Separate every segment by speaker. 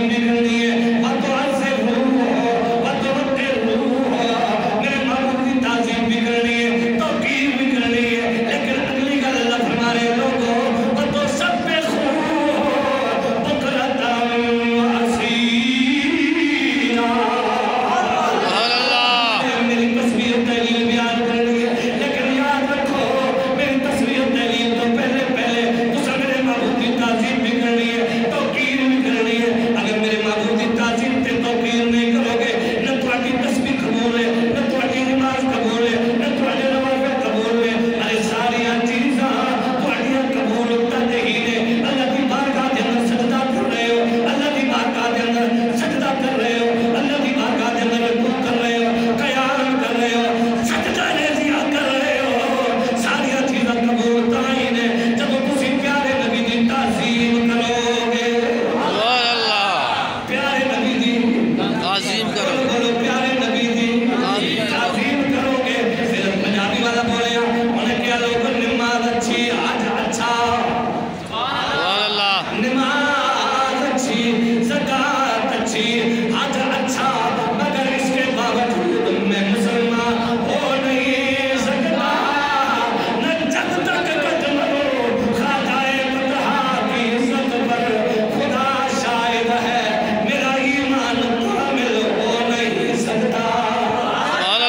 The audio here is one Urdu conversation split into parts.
Speaker 1: تعظیم بھی کرنی ہے میرے معبود کی تعظیم بھی کرنی ہے توقیر بھی کرنی ہے لیکن اگلی گل اللہ فرما رہے لوگوں تو سب پہ میری تصویر تحلیل بیان کرنی ہے لیکن یاد رکھو میری تصویر تحلیل تو پہلے تو سب میرے معبود کی تعظیم بھی کرنی ہے توقیر بھی کرنی ہے اگر میرے معبود کی تعظیم تے توقیر نہیں کرو گے نہ تھوڑی تسبیح قبول ہے نہ تھوڑی نماز قبول ہے نہ تھوڑے نوافل قبول ہے ارے ساریاں چیزاں تھوڑیاں قبول کرتے ہی نے اللہ کی بارگاہ کے اندر سجدہ کر رہے ہو اللہ کی بارگاہ کے اندر سجدہ کر رہے ہو اللہ کی بارگاہ کے اندر رکوع کر رہے ہو قیام کر رہے ہو سجدہ ریزیاں کر رہے ہو ساریاں چیزاں قبول تائی نے جب تسی پیارے نبی دی تعظیم کرو گے پیارے نبی دی
Speaker 2: تعظیم کرو
Speaker 1: بولو پیارے نبی دی تعظیم کرو گے پھر پنجابی والا بولیا انہیں کیا لوگ نماز اچھی آج اچھا نماز اچھی زکاة اچھی آج اچھا مگر اس کے باوجود میں مسلمان ہو نہیں سکتا نہ جب تک قدموں خاجائے بطحا کی عزت پر خدا شاہد ہے میرا ایمان کامل ہو نہیں سکتا اور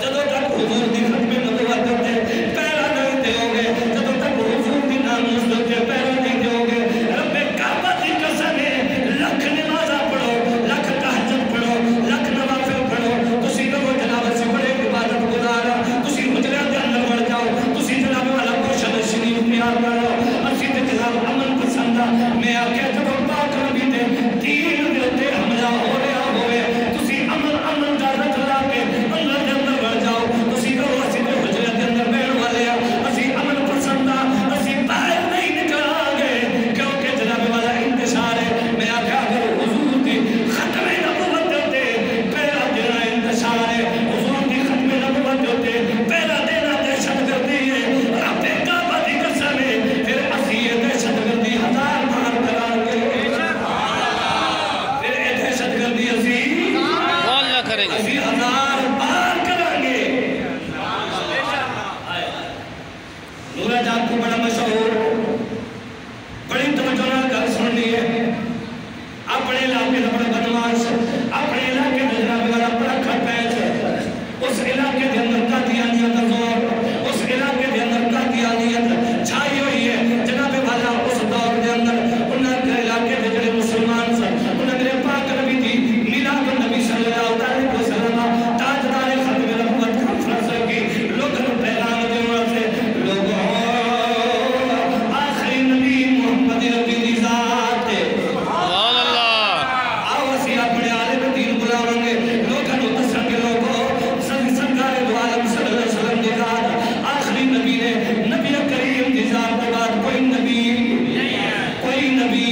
Speaker 1: جدوں تک حضور دی ختم نبوت ہوتے پہلا نہیں دیو گے جدوں تک حضور دی ناموس ہوتے پہلا نہیں دیو گے رب کعبہ دی قسم ہے لکھ نمازہ پڑھو لکھ تہجد پڑھو لکھ نوافل پڑھو تسی کہو جناب سے بڑے عبادت گزارا تسی حجرے کے اندر بڑھ جاؤ تسی جناب والا کوشن شریف پیار کرو اسی تے جناب امن پسندہ میں آکے جب پاک نبی دے دین دیتے حملہ ہو رہا ہوئے تسی امن دا رکھ لا کے اللہ کے اندر بڑھ جاؤ تسی کہو اسی تے حجرے کے اندر بیٹھ والے اسی امن پسندہ اسی باہر نہیں نکلا گے کیونکہ جناب والا انتشار ہے میں آکے اگر حضور دی ختم نبوت ہوتے پہلا دینا انتشار ہے حضور دی ختم نبوت ہوتے پہلا دینا دہشت گردی ہے رب کعبہ دی قسم ہے پھر اسی یہ دہشت گردی ہزار بار کرا گے پھر یہ دہشت گردی اسی
Speaker 2: کریں گے
Speaker 1: اسی ہزار بار کریں گے نورہ جان کو بڑا مشہور بڑی توجہ نہ گل سننی ہے اپنے علاقے کا بڑا بدماش اپنے علاقے کا جناب والا بڑا کھٹیچ اس علاقے کے اندر قادیانیت کا زور اس علاقے کے اندر قادیانیت چھائی ہوئی ہے جناب والا اس دور کے اندر انہاں کے علاقے کے جڑے مسلمان سے انہاں میرے پاک نبی دی میلاد النبی صلی اللہ علیہ وسلم تاجدار ختم نبوت کانفرنس کی لوگوں کو پیغام دینا سے لوگوں آخری نبی محمد ربی دی ذات ہے آؤ اسی اپنے عالم دین بلاؤں گے لوگوں کو تسر کے لوگوں سرکار دو عالم صلی اللہ علیہ وسلم دی ذات آخری نبی نے نبی کریم دی ذات کے بعد کوئی نبی نہیں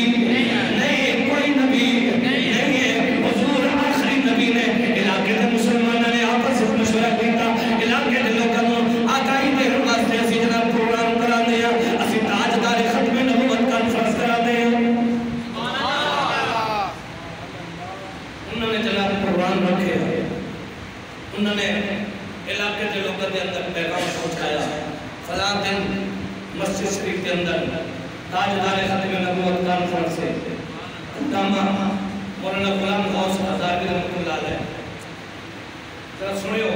Speaker 1: کوئی نبی نہیں ہے حضور آخری نبی نے علاقے دے مسلمانوں نے آپس سے مشورہ کیتا علاقے دے لوگوں کو آگاہی دے واسطے اسی جناب پروگرام کرا دے اسی تاجدار ختم نبوت کانفرنس کرا دے انہوں نے جناب پروگرام رکھے انہوں نے علاقے دے لوگوں کے اندر پیغام پہنچایا فلاں دن مسجد شریف کے اندر تاجدار ختم نبوت کانفرنس سے علامہ مولانا غلام غوث ہزاروی رحمۃ اللہ علیہ ذرا سنیو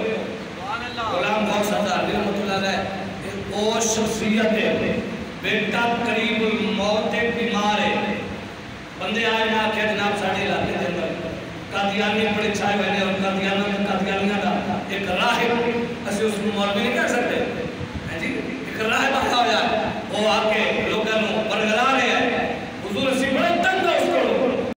Speaker 1: غلام غوث ہزاروی رحمۃ اللہ علیہ ایک وہ شخصیت ہے بیٹا قریب الموت بیمار ہے بندے آئے نہ کہ جناب ساڑھے علاقے کے اندر قادیانی بڑے